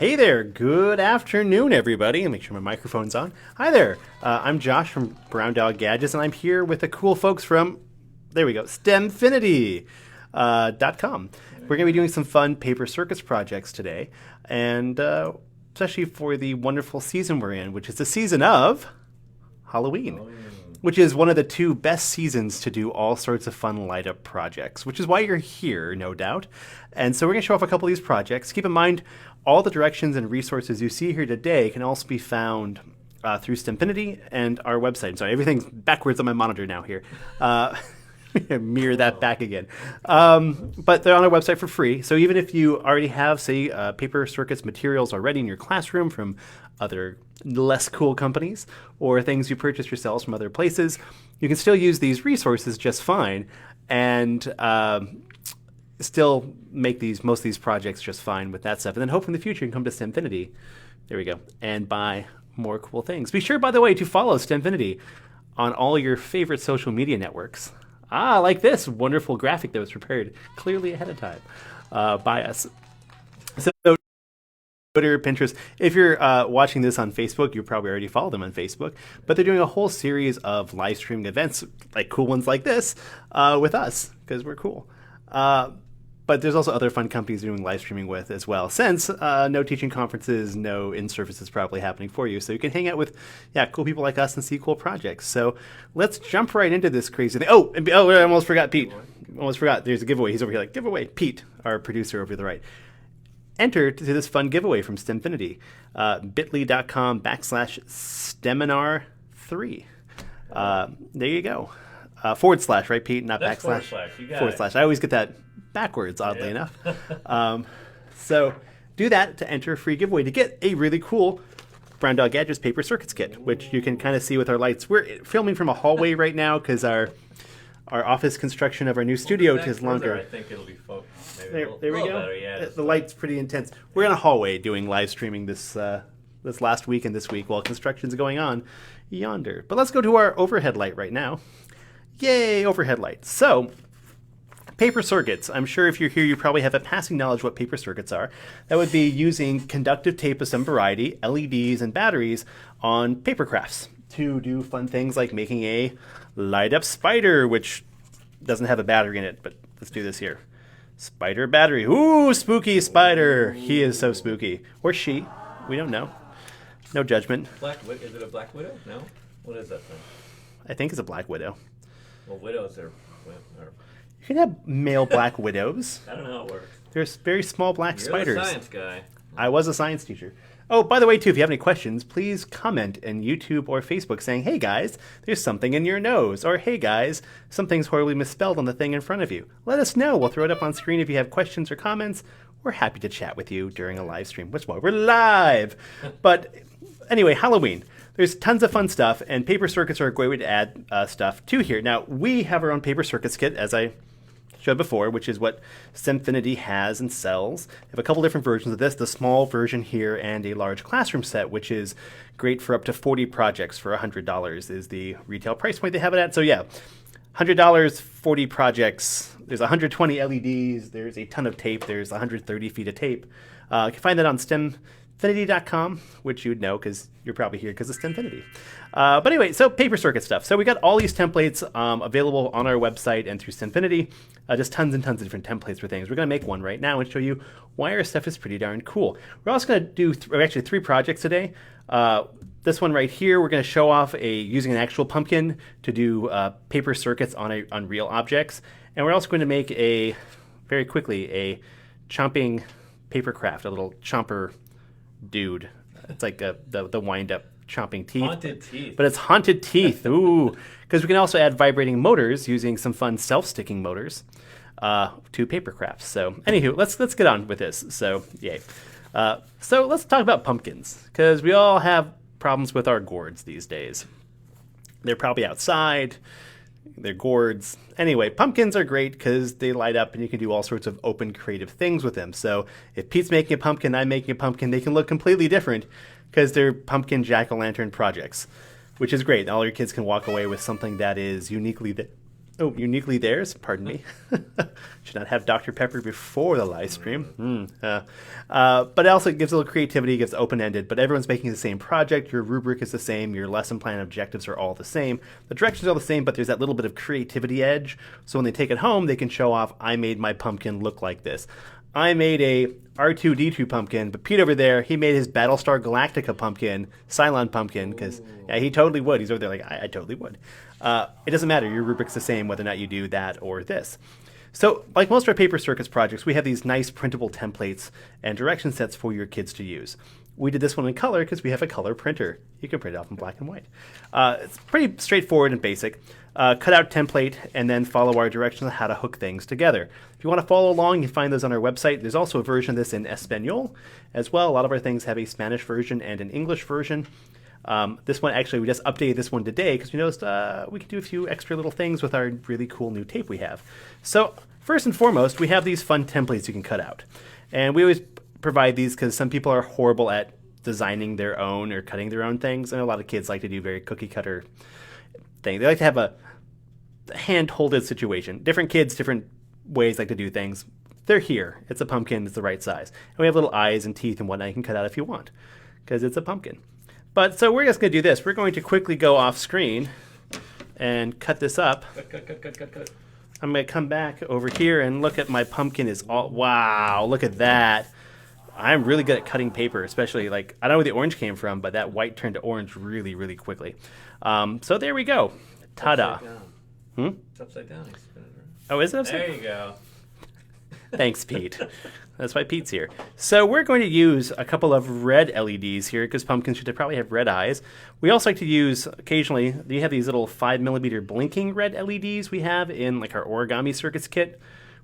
Hey there, good afternoon, everybody. Make sure my microphone's on. Hi there, I'm Josh from Brown Dog Gadgets, and I'm here with the cool folks from, there we go, STEMfinity .com. We're going to be doing some fun paper circuits projects today, and especially for the wonderful season we're in, which is the season of Halloween. Which is one of the two best seasons to do all sorts of fun light-up projects, which is why you're here, no doubt. And so we're going to show off a couple of these projects. Keep in mind, all the directions and resources you see here today can also be found through STEMfinity and our website. Sorry, everything's backwards on my monitor now here. Mirror that back again. But they're on our website for free. So even if you already have, say, paper circuits materials already in your classroom from other less cool companies or things you purchase yourselves from other places, you can still use these resources just fine and still make most of these projects just fine with that stuff. And then hopefully in the future you can come to STEMfinity, there we go, and buy more cool things. Be sure, by the way, to follow STEMfinity on all your favorite social media networks. Like this wonderful graphic that was prepared clearly ahead of time by us. So Twitter, Pinterest. If you're watching this on Facebook, you probably already follow them on Facebook. But they're doing a whole series of live streaming events, like cool ones like this, with us, because we're cool. But there's also other fun companies doing live streaming with as well, since no teaching conferences, no in-services probably happening for you. So you can hang out with cool people like us and see cool projects. So let's jump right into this crazy thing. Oh, I almost forgot Pete. Almost forgot. There's a giveaway. He's over here like, giveaway. Pete, our producer over to the right. Enter to this fun giveaway from STEMfinity, bit.ly.com/Steminar3. There you go. / right, Pete? Not That's backslash. You got / I always get that backwards, oddly enough. So do that to enter a free giveaway to get a really cool Brown Dog Gadgets paper circuits kit, which you can kind of see with our lights. We're filming from a hallway right now because our office construction of our new studio is longer. I think it'll be focused. There we go. Better, the light's pretty intense. We're in a hallway doing live streaming this last week and this week while construction's going on yonder. But let's go to our overhead light right now. Yay, overhead light. So, paper circuits. I'm sure if you're here, you probably have a passing knowledge what paper circuits are. That would be using conductive tape of some variety, LEDs, and batteries on paper crafts to do fun things like making a light-up spider, which doesn't have a battery in it, but let's do this here. Spider battery. Ooh, spooky spider. He is so spooky. Or she. We don't know. No judgment. Is it a black widow? No? What is that thing? I think it's a black widow. Well, widows are... You can have male black widows. I don't know how it works. There's very small black spiders. You're the science guy. I was a science teacher. Oh, by the way, too, if you have any questions, please comment in YouTube or Facebook saying, hey, guys, there's something in your nose. Or, hey, guys, something's horribly misspelled on the thing in front of you. Let us know. We'll throw it up on screen if you have questions or comments. We're happy to chat with you during a live stream. That's why we're live. But anyway, Halloween. There's tons of fun stuff, and paper circuits are a great way to add stuff to here. Now, we have our own paper circuits kit, as I showed before, which is what STEMfinity has and sells. They have a couple different versions of this, the small version here and a large classroom set, which is great for up to 40 projects for $100 is the retail price point they have it at. So yeah, $100, 40 projects. There's 120 LEDs. There's a ton of tape. There's 130 feet of tape. You can find that on STEMfinity.com, which you'd know because you're probably here because of STEMfinity. But anyway, so paper circuit stuff. So we got all these templates available on our website and through STEMfinity. Just tons and tons of different templates for things. We're going to make one right now and show you why our stuff is pretty darn cool. We're also going to do actually 3 projects today. This one right here, we're going to show off using an actual pumpkin to do paper circuits on real objects. And we're also going to make very quickly, a chomping paper craft, a little chomper dude. It's like the wind-up chomping teeth. Haunted teeth. But it's haunted teeth. Ooh. Because we can also add vibrating motors using some fun self-sticking motors to paper crafts. So anywho, let's get on with this. So yay. So let's talk about pumpkins, because we all have problems with our gourds these days. They're probably outside. They're gourds. Anyway, pumpkins are great because they light up and you can do all sorts of open creative things with them. So if Pete's making a pumpkin, I'm making a pumpkin, they can look completely different because they're pumpkin jack-o'-lantern projects, which is great. All your kids can walk away with something that is uniquely theirs. Pardon me. Should not have Dr. Pepper before the live stream. But it also gives a little creativity, gives open-ended, but everyone's making the same project. Your rubric is the same. Your lesson plan objectives are all the same. The directions are all the same, but there's that little bit of creativity edge. So when they take it home, they can show off, I made my pumpkin look like this. I made a R2-D2 pumpkin, but Pete over there, he made his Battlestar Galactica pumpkin, Cylon pumpkin, because he totally would. He's over there like, I totally would. It doesn't matter. Your rubric's the same whether or not you do that or this. So, like most of our paper circus projects, we have these nice printable templates and direction sets for your kids to use. We did this one in color because we have a color printer. You can print it off in black and white. It's pretty straightforward and basic. Cut out template and then follow our directions on how to hook things together. If you want to follow along, you find those on our website. There's also a version of this in Espanol as well. A lot of our things have a Spanish version and an English version. This one, actually, we just updated this one today because we noticed we can do a few extra little things with our really cool new tape we have. So first and foremost, we have these fun templates you can cut out. And we always provide these because some people are horrible at designing their own or cutting their own things. And a lot of kids like to do very cookie cutter thing. They like to have a hand-holded situation. Different kids, different ways like to do things. They're here. It's a pumpkin. It's the right size. And we have little eyes and teeth and whatnot you can cut out if you want because it's a pumpkin. But so we're just going to do this. We're going to quickly go off screen and cut this up. Cut. I'm going to come back over here and look at my pumpkin is all, wow, look at that. I'm really good at cutting paper, especially like, I don't know where the orange came from, but that white turned to orange really, really quickly. So there we go. Ta-da. It's upside down. You spin it around. Oh, is it upside down? There you go. Thanks, Pete. That's why Pete's here. So we're going to use a couple of red LEDs here because pumpkins should probably have red eyes. We also like to use, occasionally, you have these little 5mm blinking red LEDs we have in like our origami circuits kit,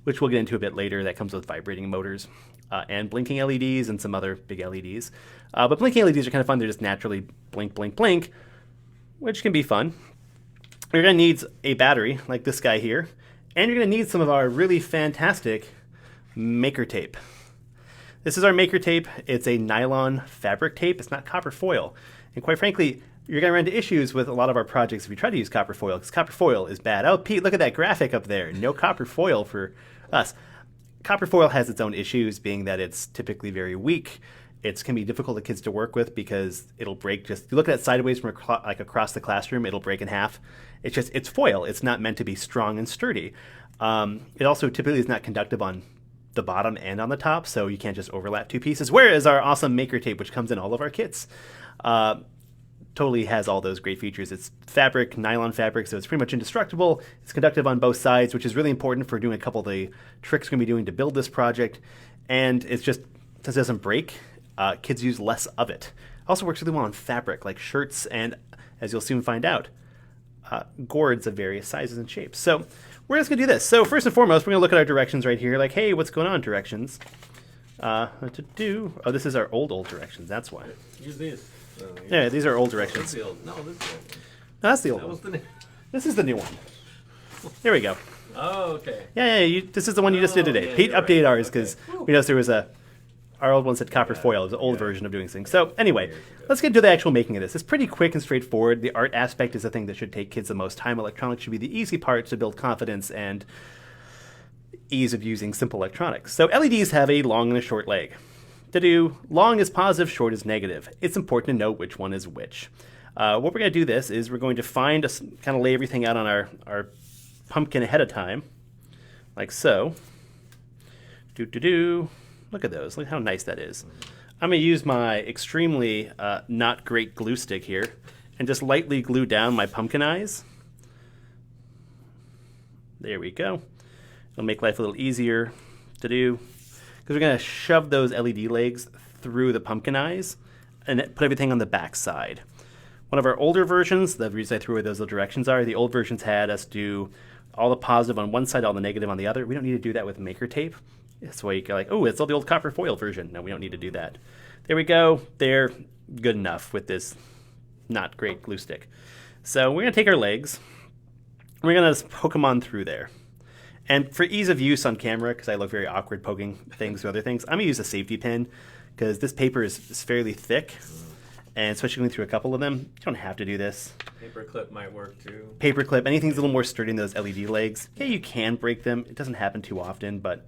which we'll get into a bit later. That comes with vibrating motors and blinking LEDs and some other big LEDs. But blinking LEDs are kind of fun. They're just naturally blink, blink, blink, which can be fun. You're going to need a battery like this guy here, and you're going to need some of our really fantastic maker tape. This is our maker tape. It's a nylon fabric tape. It's not copper foil. And quite frankly, you're going to run into issues with a lot of our projects if you try to use copper foil, because copper foil is bad. Oh, Pete, look at that graphic up there. No copper foil for us. Copper foil has its own issues, being that it's typically very weak. It can be difficult for kids to work with because it'll break just, if you look at it sideways from like across the classroom, it'll break in half. It's foil. It's not meant to be strong and sturdy. It also typically is not conductive on the bottom and on the top, so you can't just overlap two pieces. Whereas our awesome maker tape, which comes in all of our kits, totally has all those great features. It's fabric, nylon fabric, so it's pretty much indestructible. It's conductive on both sides, which is really important for doing a couple of the tricks we're going to be doing to build this project. And it's just, since it doesn't break, kids use less of it. Also works really well on fabric, like shirts and, as you'll soon find out, gourds of various sizes and shapes. So we're just going to do this. So first and foremost, we're going to look at our directions right here. Like, hey, what's going on, directions? What to do? Oh, this is our old directions. That's why. Use these. Yeah, these are old directions. That's the old. No, this is the old one. No, that's the old That was one. the. This is the new one. There we go. Oh, okay. Yeah, this is the one you just did today. yeah, Pete you're updated right. ours because we noticed there was our old one said copper foil. It was an old version of doing things. So anyway, let's get to the actual making of this. It's pretty quick and straightforward. The art aspect is the thing that should take kids the most time. Electronics should be the easy part to build confidence and ease of using simple electronics. So LEDs have a long and a short leg. To do long is positive, short is negative. It's important to know which one is which. What we're going to do this is we're going to kind of lay everything out on our pumpkin ahead of time, like so. Look at those. Look how nice that is. I'm going to use my extremely not great glue stick here and just lightly glue down my pumpkin eyes. There we go. It'll make life a little easier to do because we're going to shove those LED legs through the pumpkin eyes and put everything on the back side. One of our older versions, the reason I threw away those little directions are, the old versions had us do all the positive on one side, all the negative on the other. We don't need to do that with maker tape. That's why you go like, oh, it's all the old copper foil version. No, we don't need to do that. There we go. They're good enough with this not great glue stick. So we're going to take our legs. We're going to poke them on through there. And for ease of use on camera, because I look very awkward poking things or other things, I'm going to use a safety pin because this paper is fairly thick. and especially going through a couple of them, you don't have to do this. Paper clip might work too. Paper clip, anything's a little more sturdy than those LED legs. Yeah, you can break them. It doesn't happen too often, but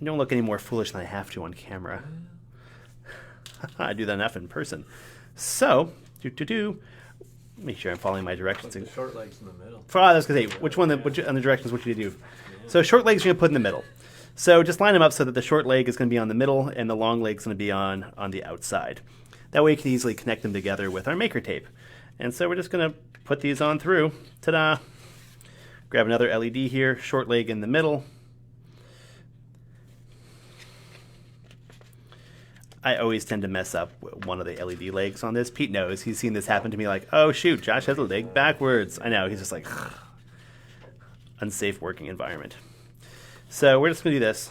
don't look any more foolish than I have to on camera. I do that enough in person. So, make sure I'm following my directions. Put the short legs in the middle. I was going to say, which on the directions, what you do? Yeah. So short legs you're going to put in the middle. So just line them up so that the short leg is going to be on the middle and the long leg is going to be on the outside. That way you can easily connect them together with our maker tape. And so we're just going to put these on through. Ta-da! Grab another LED here, short leg in the middle. I always tend to mess up one of the LED legs on this. Pete knows. He's seen this happen to me like, oh shoot, Josh has a leg backwards. I know, he's just like, unsafe working environment. So we're just going to do this.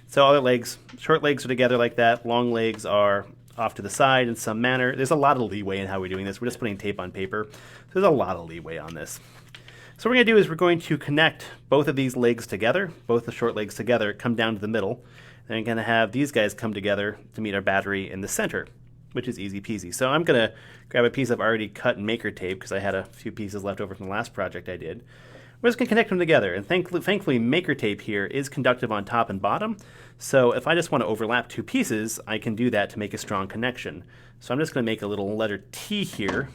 So all the legs, short legs are together like that. Long legs are off to the side in some manner. There's a lot of leeway in how we're doing this. We're just putting tape on paper. There's a lot of leeway on this. So what we're going to do is we're going to connect both of these legs together, both the short legs together, come down to the middle. Then we're going to have these guys come together to meet our battery in the center, which is easy peasy. So I'm going to grab a piece of already cut maker tape because I had a few pieces left over from the last project I did. We're just going to connect them together, and thankfully maker tape here is conductive on top and bottom, so if I just want to overlap two pieces, I can do that to make a strong connection. So I'm just going to make a little letter T here.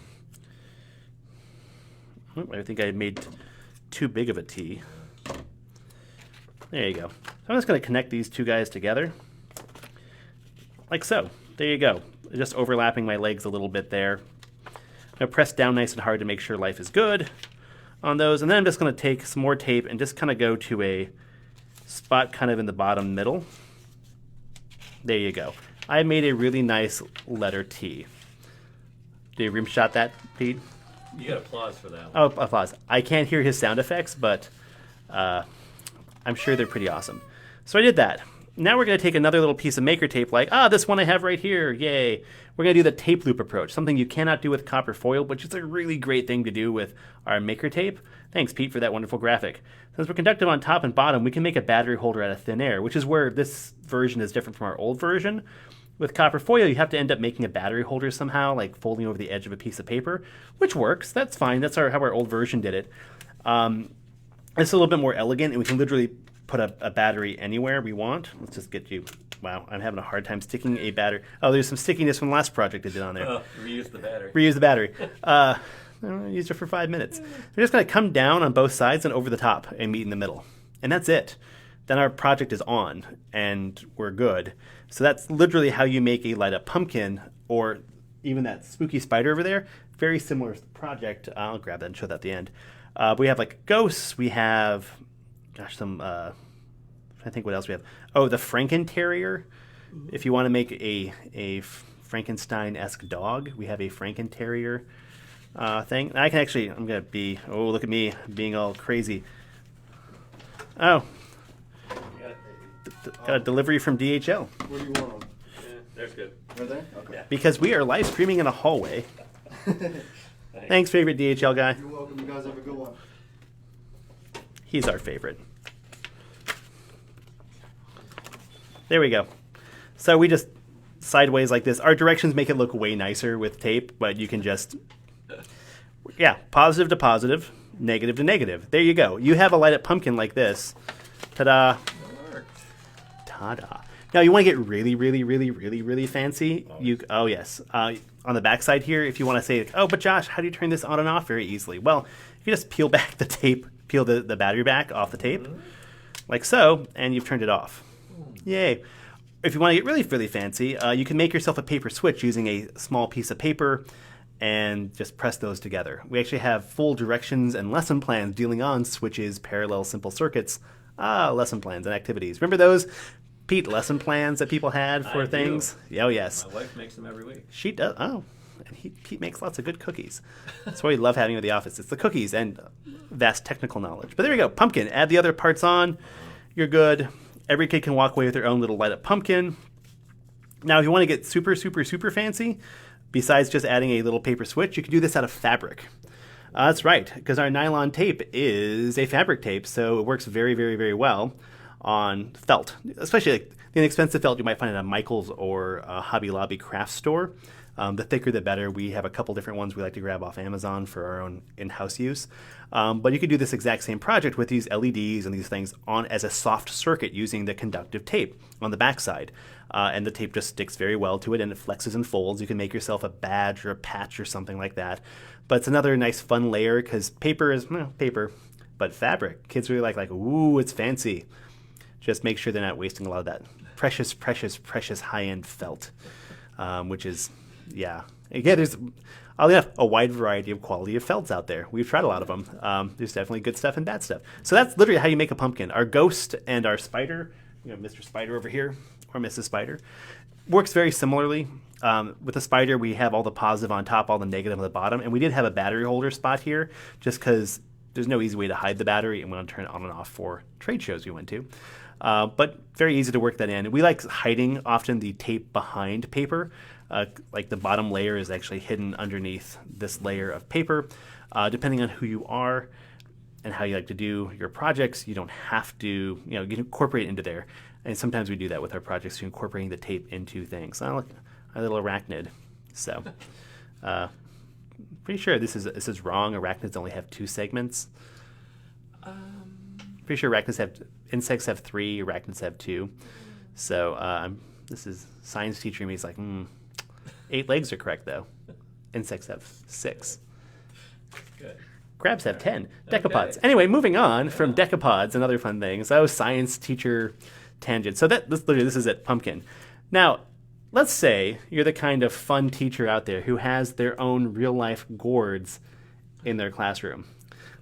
Oh, I think I made too big of a T. There you go. So I'm just going to connect these two guys together, like so. There you go. Just overlapping my legs a little bit there. Now press down nice and hard to make sure life is good on those, and then I'm just going to take some more tape and just kind of go to a spot kind of in the bottom middle. There you go. I made a really nice letter T. Did you rimshot that, Pete? You got applause for that one. Oh, applause. I can't hear his sound effects, but I'm sure they're pretty awesome. So I did that. Now we're going to take another little piece of maker tape like, this one I have right here, yay. We're going to do the tape loop approach, something you cannot do with copper foil, which is a really great thing to do with our maker tape. Thanks, Pete, for that wonderful graphic. Since we're conductive on top and bottom, we can make a battery holder out of thin air, which is where this version is different from our old version. With copper foil, you have to end up making a battery holder somehow, like folding over the edge of a piece of paper, which works. That's fine. That's how our old version did it. It's a little bit more elegant, and we can literally put a battery anywhere we want. Let's just get you... Wow, I'm having a hard time sticking a battery. Oh, there's some stickiness from the last project I did on there. Reuse the battery. Reuse the battery. I used it for 5 minutes. We're just going to come down on both sides and over the top and meet in the middle. And that's it. Then our project is on, and we're good. So that's literally how you make a light-up pumpkin, or even that spooky spider over there. Very similar project. I'll grab that and show that at the end. We have like ghosts. We have... some, I think what else we have. Oh, the Franken Terrier. If you want to make a Frankenstein-esque dog, we have a Franken Terrier thing. I can actually, I'm going to be, oh, look at me being all crazy. Oh. Got a delivery from DHL. Where do you want them? Yeah, there's good. Right there? Okay. Yeah. Because we are live streaming in a hallway. Thanks, favorite DHL guy. You're welcome. You guys have a good one. He's our favorite. There we go. So we just sideways like this. Our directions make it look way nicer with tape, but you can just, yeah, positive to positive, negative to negative. There you go. You have a light up pumpkin like this. Ta-da. Ta-da. Now you want to get really, really, really, really, really fancy. Oh yes. On the back side here, if you want to say, oh, but Josh, how do you turn this on and off very easily? Well, you just peel back the tape, peel the battery back off the tape, like so, and you've turned it off. Yay. If you want to get really, really fancy, you can make yourself a paper switch using a small piece of paper and just press those together. We actually have full directions and lesson plans dealing on switches, parallel, simple circuits, lesson plans and activities. Remember those, Pete, lesson plans that people had for things? Oh, yes. My wife makes them every week. She does. Oh, and Pete makes lots of good cookies. That's why we love having him at the office. It's the cookies and vast technical knowledge. But there we go. Pumpkin. Add the other parts on. You're good. Every kid can walk away with their own little light up pumpkin. Now, if you want to get super, super, super fancy, besides just adding a little paper switch, you can do this out of fabric. That's right, because our nylon tape is a fabric tape, so it works very, very, very well on felt, especially like the inexpensive felt you might find at a Michael's or a Hobby Lobby craft store. The thicker the better. We have a couple different ones we like to grab off Amazon for our own in-house use. But you could do this exact same project with these LEDs and these things on as a soft circuit using the conductive tape on the backside. And the tape just sticks very well to it and it flexes and folds. You can make yourself a badge or a patch or something like that. But it's another nice fun layer because paper is paper, but fabric. Kids really like ooh, it's fancy. Just make sure they're not wasting a lot of that precious, precious, precious high-end felt, which is, yeah. Again, there's a wide variety of quality of felts out there. We've tried a lot of them. There's definitely good stuff and bad stuff. So that's literally how you make a pumpkin. Our ghost and our spider, Mr. Spider over here, or Mrs. Spider, works very similarly. With the spider, we have all the positive on top, all the negative on the bottom, and we did have a battery holder spot here just because there's no easy way to hide the battery and we want to turn it on and off for trade shows we went to. But very easy to work that in. We like hiding often the tape behind paper. Like the bottom layer is actually hidden underneath this layer of paper. Depending on who you are and how you like to do your projects, you don't have to, you can incorporate it into there. And sometimes we do that with our projects, incorporating the tape into things. Oh, look, a little arachnid. So, pretty sure this is wrong. Arachnids only have 2 segments. Pretty sure insects have 3, arachnids have 2. So this is science teacher me. He's like, 8 legs are correct though. Insects have 6. Good. Crabs have 10. Decapods. Okay. Anyway, moving on from decapods and other fun things. That was science teacher tangent. So this is it, pumpkin. Now, let's say you're the kind of fun teacher out there who has their own real life gourds in their classroom.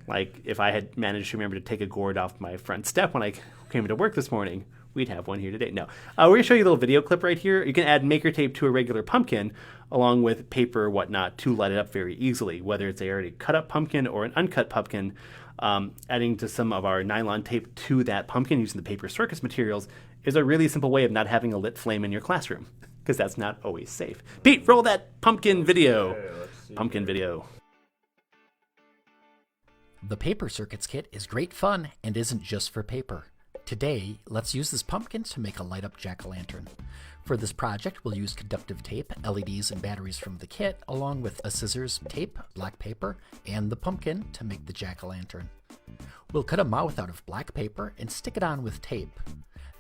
Like if I had managed to remember to take a gourd off my front step when I came into work this morning, we'd have one here today. No. We're going to show you a little video clip right here. You can add maker tape to a regular pumpkin along with paper or whatnot to light it up very easily, whether it's a already cut up pumpkin or an uncut pumpkin. Adding to some of our nylon tape to that pumpkin using the paper circus materials is a really simple way of not having a lit flame in your classroom, because that's not always safe. Pete, roll that pumpkin video. Okay, let's see Pumpkin here. video. The Paper Circuits kit is great fun and isn't just for paper. Today, let's use this pumpkin to make a light-up jack-o'-lantern. For this project, we'll use conductive tape, LEDs, and batteries from the kit, along with a scissors, tape, black paper, and the pumpkin to make the jack-o'-lantern. We'll cut a mouth out of black paper and stick it on with tape.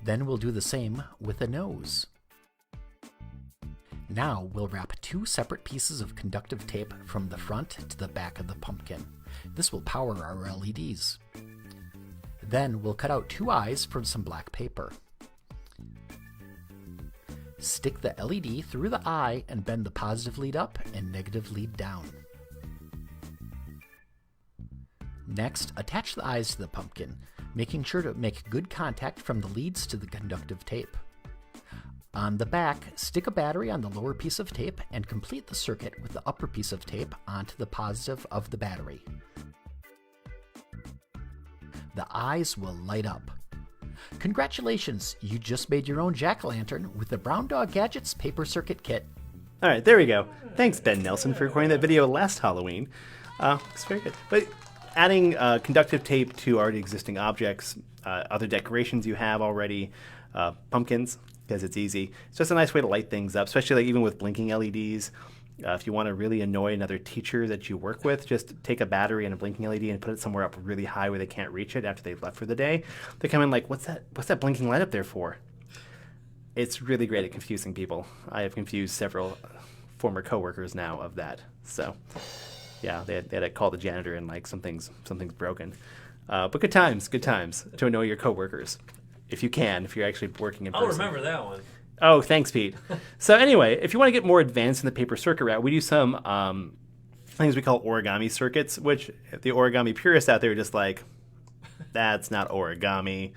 Then we'll do the same with a nose. Now we'll wrap 2 separate pieces of conductive tape from the front to the back of the pumpkin. This will power our LEDs. Then we'll cut out 2 eyes from some black paper. Stick the LED through the eye and bend the positive lead up and negative lead down. Next, attach the eyes to the pumpkin, making sure to make good contact from the leads to the conductive tape. On the back, stick a battery on the lower piece of tape and complete the circuit with the upper piece of tape onto the positive of the battery. The eyes will light up. Congratulations, you just made your own jack-o'-lantern with the Brown Dog Gadgets Paper Circuit Kit. All right, there we go. Thanks, Ben Nelson, for recording that video last Halloween. It's very good. But adding conductive tape to already existing objects, other decorations you have already, pumpkins, because it's easy. It's just a nice way to light things up, especially like even with blinking LEDs. If you want to really annoy another teacher that you work with, just take a battery and a blinking LED and put it somewhere up really high where they can't reach it after they've left for the day. They come in like, what's that blinking light up there for? It's really great at confusing people. I have confused several former coworkers now of that. So yeah, they had to call the janitor and like something's broken. But good times to annoy your coworkers. If you're actually working in person. I'll remember that one. Oh, thanks, Pete. So anyway, if you want to get more advanced in the paper circuit route, we do some things we call origami circuits, which if the origami purists out there are just like, that's not origami.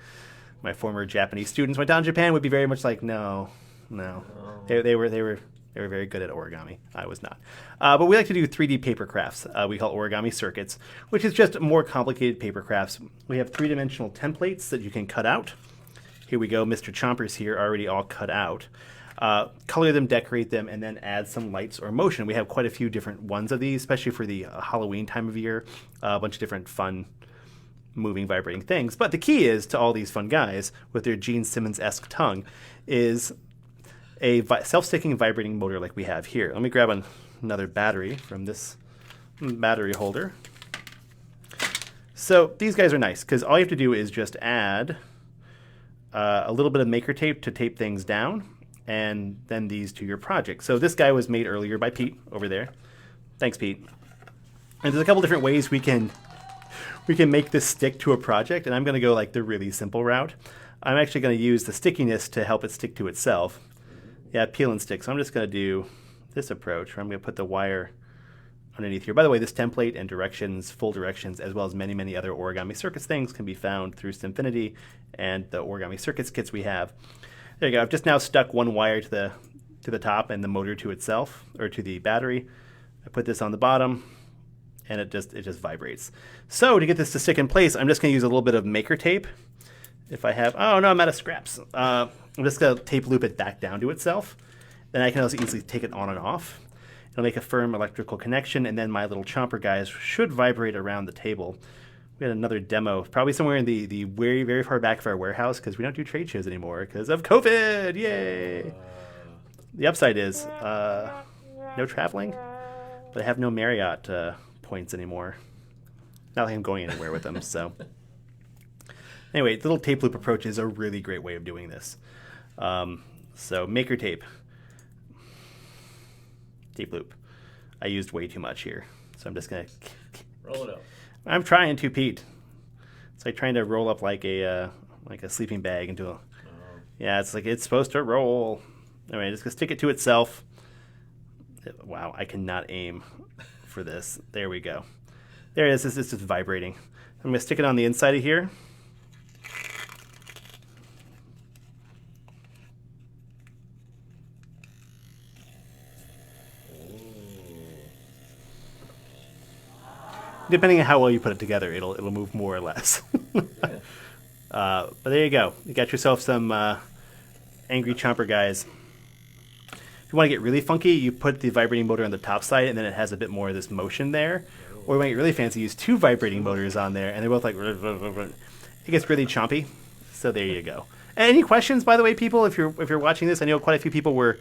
My former Japanese students went down to Japan would be very much like, no. Oh. They were very good at origami. I was not. But we like to do 3D paper crafts. We call origami circuits, which is just more complicated paper crafts. We have 3-dimensional templates that you can cut out. Here we go. Mr. Chomper's here, already all cut out. Color them, decorate them, and then add some lights or motion. We have quite a few different ones of these, especially for the Halloween time of year. A bunch of different fun moving, vibrating things. But the key is to all these fun guys with their Gene Simmons-esque tongue is a self-sticking vibrating motor like we have here. Let me grab another battery from this battery holder. So these guys are nice because all you have to do is just add a little bit of maker tape to tape things down, and then these to your project. So this guy was made earlier by Pete over there. Thanks, Pete. And there's a couple different ways we can make this stick to a project, and I'm going to go like the really simple route. I'm actually going to use the stickiness to help it stick to itself. Yeah, peel and stick. So I'm just going to do this approach where I'm going to put the wire underneath here. By the way, this template and directions, full directions, as well as many, many other origami circuits things can be found through STEMfinity and the origami circuits kits we have. There you go. I've just now stuck one wire to the top and the motor to itself, or to the battery. I put this on the bottom, and it just vibrates. So to get this to stick in place, I'm just going to use a little bit of maker tape. If I have, oh no, I'm out of scraps. I'm just going to tape loop it back down to itself. Then I can also easily take it on and off. It'll make a firm electrical connection, and then my little chomper guys should vibrate around the table. We had another demo, probably somewhere in the very, very far back of our warehouse, because we don't do trade shows anymore because of COVID. Yay! The upside is no traveling, but I have no Marriott points anymore. Not like I'm going anywhere with them. So anyway, the little tape loop approach is a really great way of doing this. So maker tape loop. I used way too much here, so I'm just gonna Roll it up. I'm trying to, Pete. It's like trying to roll up like a sleeping bag into a. Yeah, it's like it's supposed to roll. Anyway, just gonna stick it to itself. Wow, I cannot aim for this. There we go. There it is. It's just vibrating. I'm gonna stick it on the inside of here. Depending on how well you put it together, it'll move more or less. But there you go. You got yourself some angry chomper guys. If you want to get really funky, you put the vibrating motor on the top side, and then it has a bit more of this motion there. Or you want to get really fancy, use two vibrating motors on there, and they're both like... It gets really chompy. So there you go. Any questions, by the way, people? If you're watching this, I know quite a few people were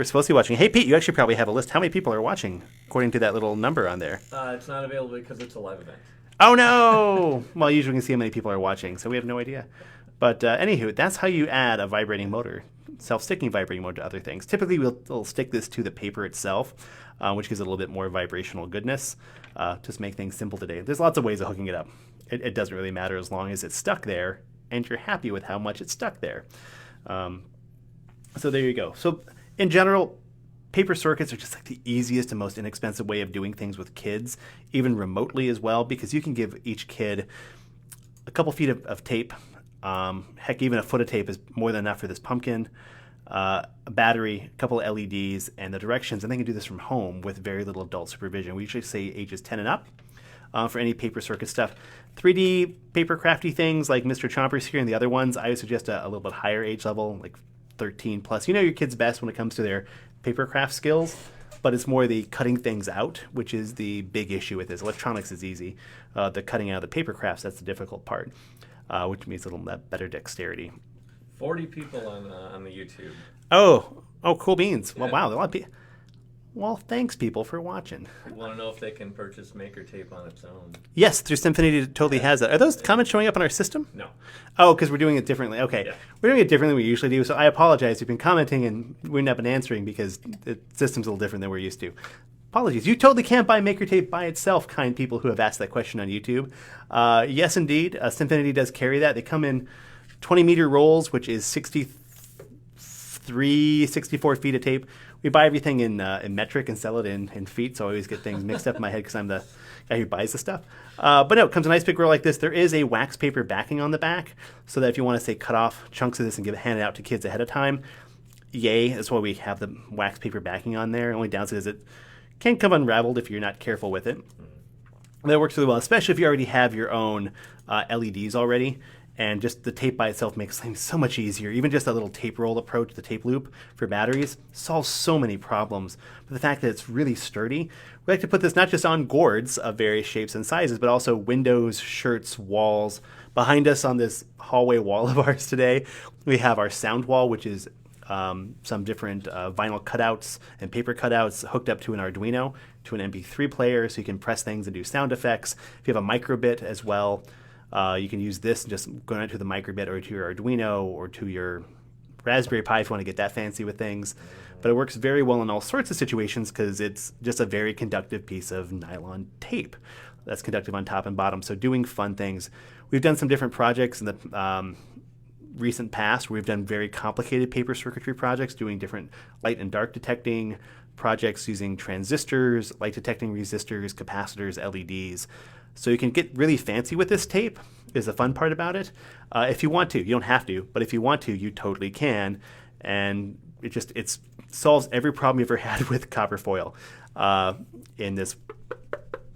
supposed to be watching. Hey, Pete, you actually probably have a list. How many people are watching, according to that little number on there? It's not available because it's a live event. Oh, no! Well, usually we can see how many people are watching, so we have no idea. But anywho, that's how you add a vibrating motor, self-sticking vibrating motor to other things. Typically, we'll stick this to the paper itself, which gives it a little bit more vibrational goodness. Just make things simple today. There's lots of ways of hooking it up. It doesn't really matter as long as it's stuck there, and you're happy with how much it's stuck there. So there you go. So in general, paper circuits are just like the easiest and most inexpensive way of doing things with kids, even remotely as well, because you can give each kid a couple feet of tape. Heck, even a foot of tape is more than enough for this pumpkin. A battery, a couple of LEDs, and the directions, and they can do this from home with very little adult supervision. We usually say ages 10 and up for any paper circuit stuff. 3D paper crafty things like Mr. Chompers here and the other ones, I would suggest a little bit higher age level, like 13 plus. You know your kids best when it comes to their paper craft skills, but it's more the cutting things out, which is the big issue with this. Electronics is easy. The cutting out of the paper crafts, that's the difficult part, which means a little better dexterity. 40 people on the YouTube. Oh, cool beans. Yeah. Well, wow, a lot of people. Well, thanks, people, for watching. I want to know if they can purchase maker tape on its own. Yes, through STEMfinity it totally has that. Are those comments showing up on our system? No. Oh, because we're doing it differently. Okay. Yeah. We're doing it differently than we usually do, so I apologize. You've been commenting and we've not been answering because the system's a little different than we're used to. Apologies. You totally can't buy maker tape by itself, kind people who have asked that question on YouTube. Yes, indeed. STEMfinity does carry that. They come in 20-meter rolls, which is 64 feet of tape. We buy everything in metric and sell it in feet, so I always get things mixed up in my head because I'm the guy who buys the stuff. But no, it comes in a nice big roll like this. There is a wax paper backing on the back, so that if you want to, say, cut off chunks of this and hand it out to kids ahead of time, yay, that's why we have the wax paper backing on there. Only downside is it can come unraveled if you're not careful with it. That works really well, especially if you already have your own LEDs already. And just the tape by itself makes things so much easier. Even just that little tape roll approach, the tape loop for batteries, solves so many problems. But the fact that it's really sturdy, we like to put this not just on gourds of various shapes and sizes, but also windows, shirts, walls. Behind us on this hallway wall of ours today, we have our sound wall, which is some different vinyl cutouts and paper cutouts hooked up to an Arduino, to an MP3 player, so you can press things and do sound effects. If you have a microbit as well, you can use this and just go out to the microbit or to your Arduino or to your Raspberry Pi if you want to get that fancy with things. But it works very well in all sorts of situations because it's just a very conductive piece of nylon tape that's conductive on top and bottom. So doing fun things. We've done some different projects in the recent past. We've done very complicated paper circuitry projects, doing different light and dark detecting projects using transistors, light detecting resistors, capacitors, LEDs. So you can get really fancy with this tape, is the fun part about it. If you want to, you don't have to, but if you want to, you totally can. And it solves every problem you've ever had with copper foil in this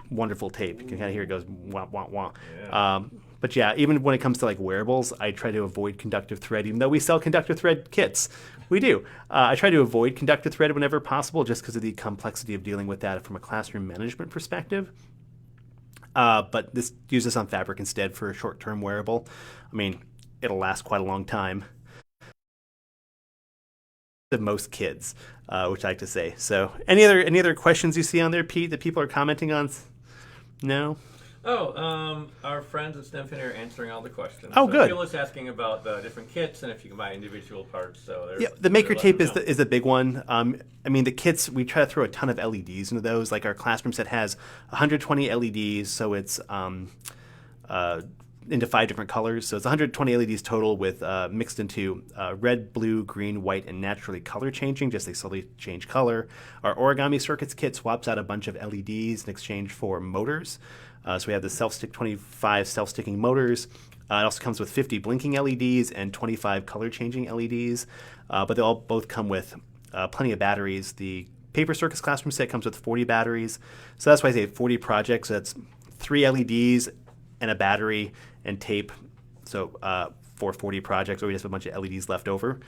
wonderful tape. You can kind of hear it goes wah, wah, wah. Yeah. But yeah, even when it comes to like wearables, I try to avoid conductive thread, even though we sell conductive thread kits. We do. I try to avoid conductive thread whenever possible, just because of the complexity of dealing with that from a classroom management perspective. But this uses on fabric instead for a short-term wearable. I mean, it'll last quite a long time. Most kids, which I like to say. So, any other questions you see on there, Pete, that people are commenting on? No. Our friends at STEMfinity are answering all the questions. Oh, good. People is asking about the different kits and if you can buy individual parts. So yeah, the maker tape is a big one. I mean, the kits, we try to throw a ton of LEDs into those. Like our classroom set has 120 LEDs, so it's into 5 different colors. So it's 120 LEDs total with mixed into red, blue, green, white, and naturally color changing, just they slowly change color. Our origami circuits kit swaps out a bunch of LEDs in exchange for motors. So we have the 25 self-sticking motors. It also comes with 50 blinking LEDs and 25 color-changing LEDs. But they all both come with plenty of batteries. The Paper Circus Classroom set comes with 40 batteries. So that's why I say 40 projects. So that's 3 LEDs and a battery and tape. So for 40 projects, or we just have a bunch of LEDs left over.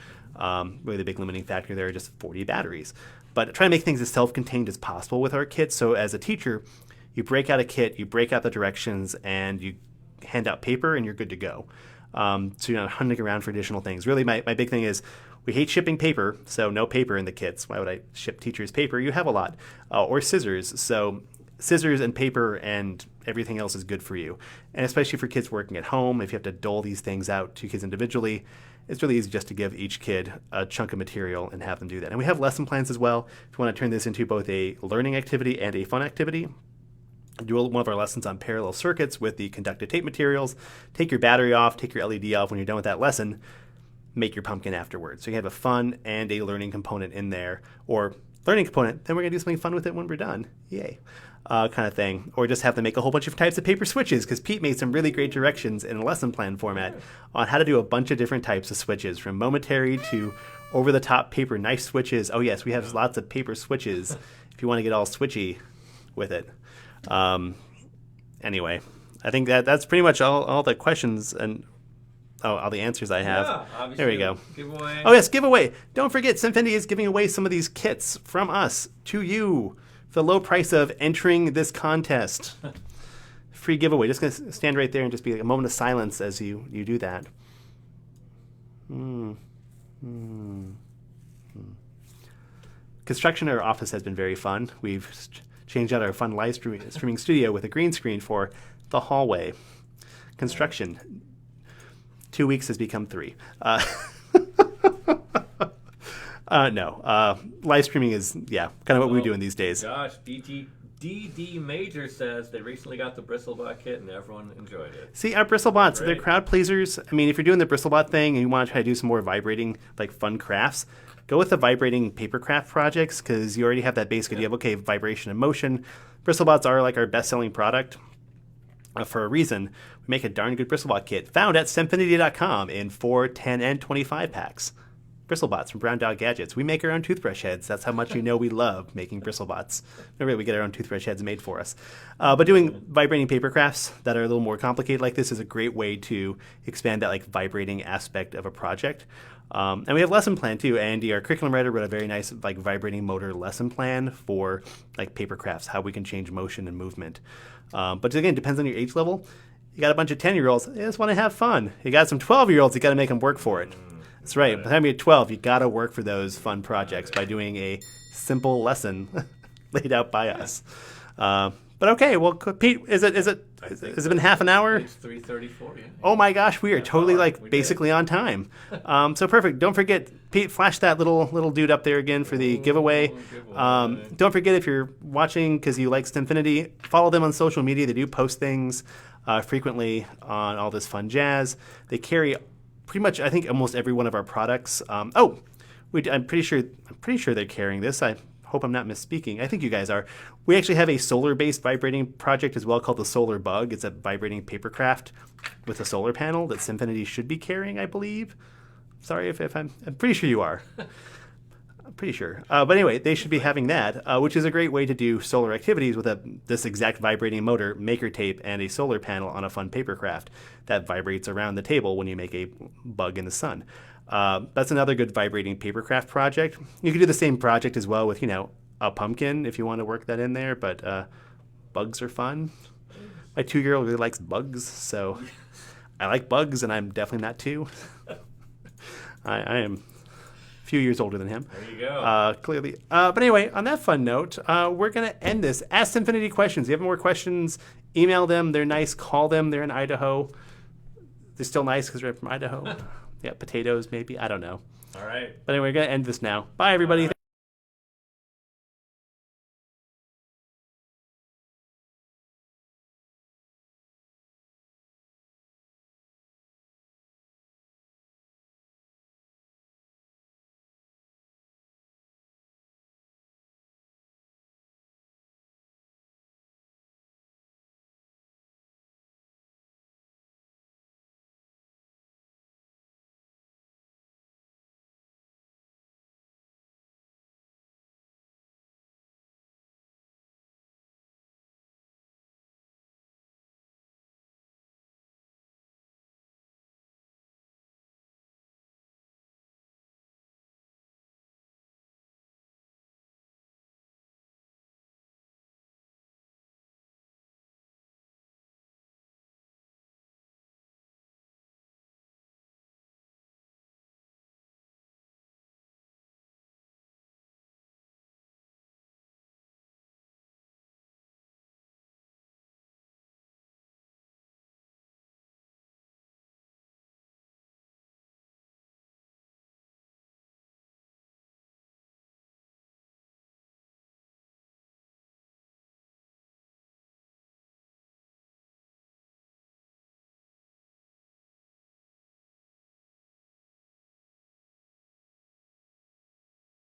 Really the big limiting factor there are just 40 batteries. But try to make things as self-contained as possible with our kits. So as a teacher, you break out a kit, you break out the directions, and you hand out paper, and you're good to go. So you're not hunting around for additional things. Really, my big thing is we hate shipping paper, so no paper in the kits. Why would I ship teachers paper? You have a lot. Or scissors. So scissors and paper and everything else is good for you. And especially for kids working at home, if you have to dole these things out to kids individually, it's really easy just to give each kid a chunk of material and have them do that. And we have lesson plans as well. If you want to turn this into both a learning activity and a fun activity, do one of our lessons on parallel circuits with the conductive tape materials. Take your battery off, take your LED off when you're done with that lesson, make your pumpkin afterwards. So you have a fun and a learning component in there, or learning component, then we're going to do something fun with it when we're done. Yay. Kind of thing. Or just have them make a whole bunch of types of paper switches, because Pete made some really great directions in a lesson plan format on how to do a bunch of different types of switches, from momentary to over-the-top paper knife switches. Oh yes, we have lots of paper switches if you want to get all switchy with it. Anyway, I think that's pretty much all the questions and all the answers I have. Yeah, obviously. There we go. Giveaway. Oh yes, giveaway. Don't forget, STEMfinity is giving away some of these kits from us to you for the low price of entering this contest. Free giveaway. Just gonna stand right there and just be like a moment of silence as you do that. Construction in our office has been very fun. We've changed out our fun live streaming studio with a green screen for the hallway. Construction. 2 weeks has become 3. No. Live streaming is, kind of what we're doing these days. Gosh, DD Major says they recently got the Bristlebot kit and everyone enjoyed it. See, our Bristlebots, Great. they're crowd pleasers. I mean, if you're doing the Bristlebot thing and you want to try to do some more vibrating, like fun crafts, go with the vibrating paper craft projects, because you already have that basic idea of, okay, vibration and motion. Bristlebots are like our best-selling product for a reason. We make a darn good Bristlebot kit found at STEMfinity.com in 4, 10, and 25 packs. BristleBots from Brown Dog Gadgets. We make our own toothbrush heads. That's how much you know we love making BristleBots. Remember, we get our own toothbrush heads made for us. But doing vibrating paper crafts that are a little more complicated like this is a great way to expand that like vibrating aspect of a project. And we have lesson plan too. Andy, our curriculum writer, wrote a very nice like vibrating motor lesson plan for like paper crafts, how we can change motion and movement. But again, it depends on your age level. You got a bunch of 10-year-olds, they just want to have fun. You got some 12-year-olds, you got to make them work for it. That's right. By the time you're 12, you got to work for those fun projects by doing a simple lesson laid out by us. But okay, well, Pete, has it been half an hour? It's 3:34. Yeah. Oh my gosh, we are totally like We did. basically on time. So perfect. Don't forget, Pete, flash that little dude up there again for the giveaway. Don't forget, if you're watching because you like STEMfinity, follow them on social media. They do post things frequently on all this fun jazz. They carry pretty much, I think, almost every one of our products. I'm pretty sure they're carrying this. I hope I'm not misspeaking. I think you guys are. We actually have a solar-based vibrating project as well called the Solar Bug. It's a vibrating paper craft with a solar panel that STEMfinity should be carrying, I believe. Sorry if I'm pretty sure you are. I'm pretty sure. But anyway, they should be having that, which is a great way to do solar activities with this exact vibrating motor, maker tape, and a solar panel on a fun paper craft that vibrates around the table when you make a bug in the sun. That's another good vibrating paper craft project. You could do the same project as well with, a pumpkin if you want to work that in there, but bugs are fun. My 2-year-old really likes bugs, so I like bugs, and I'm definitely not 2. I am a few years older than him. There you go. Clearly. But anyway, on that fun note, we're going to end this. Ask STEMfinity questions. If you have more questions, email them. They're nice. Call them. They're in Idaho. They're still nice because they're from Idaho. Yeah, potatoes maybe. I don't know. All right. But anyway, we're going to end this now. Bye, everybody.